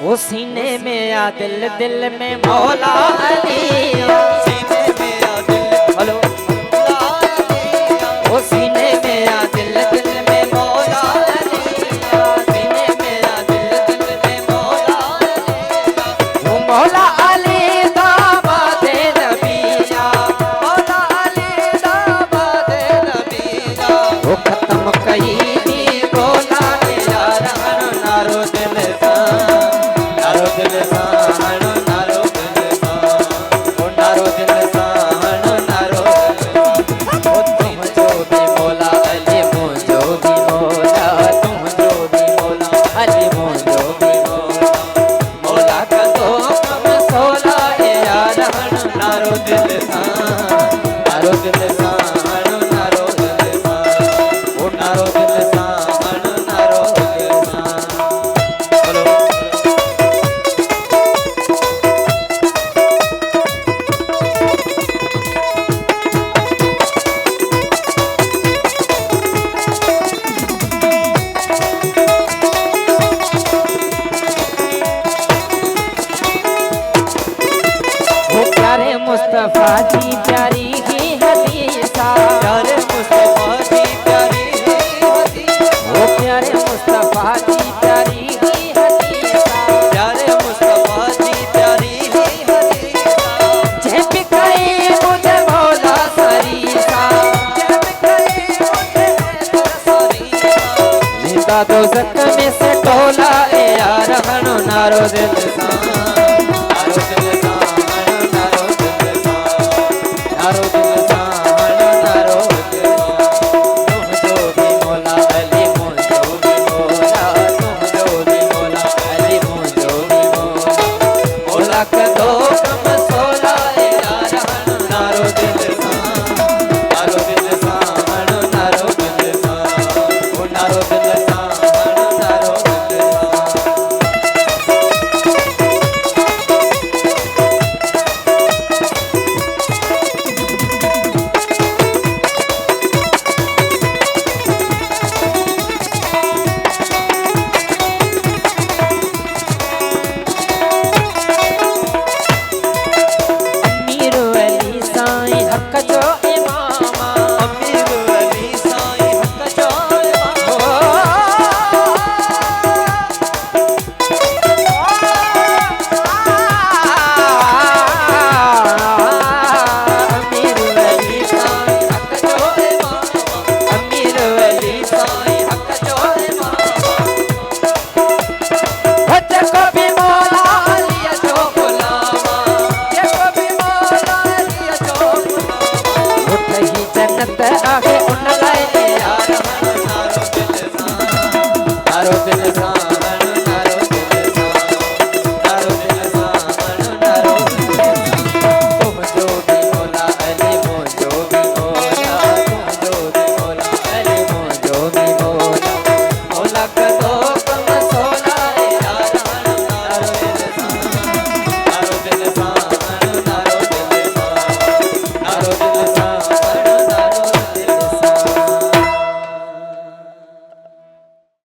वो सीने में या दिल दिल में मौला अली, सीने में या दिल हेलो वो सीने में या दिल दिल में मौला अली, सीने में या दिल दिल में मौला अली, वो मौला अली दामाद नबीया, मौला अली दामाद नबीया, वो खत्म कई दी बोला तेरा रहन नारो दिल सा, नारो दिल सा, नारो दिल सा, ओ नारो दिल सा, नारो ओ तुम जो भी मौला अली मुझो भी मौला, तुम जो भी मौला अली मुझो भी मौला, मौला का तो कम सोला है यार नारो दिल सा, नारो दिल सा, नारो दिल सा, ओ नारो दिल सा, नारो दिल सा। हेलो वो प्यारे मुस्तफा जी प्यारी ही हदीसा, प्यारे मुस्तफा की प्यारी हदीस, वो प्यारे मुस्तफा जी प्यारी ही हदीसा, प्यारे मुस्तफा की प्यारी हदीस, जब कहीं मुझे मौला सरीसा, जब कहीं मुझे सरीसा, जिंदा दो जख्म में से टोला ए यार हनो नारो दिल सा,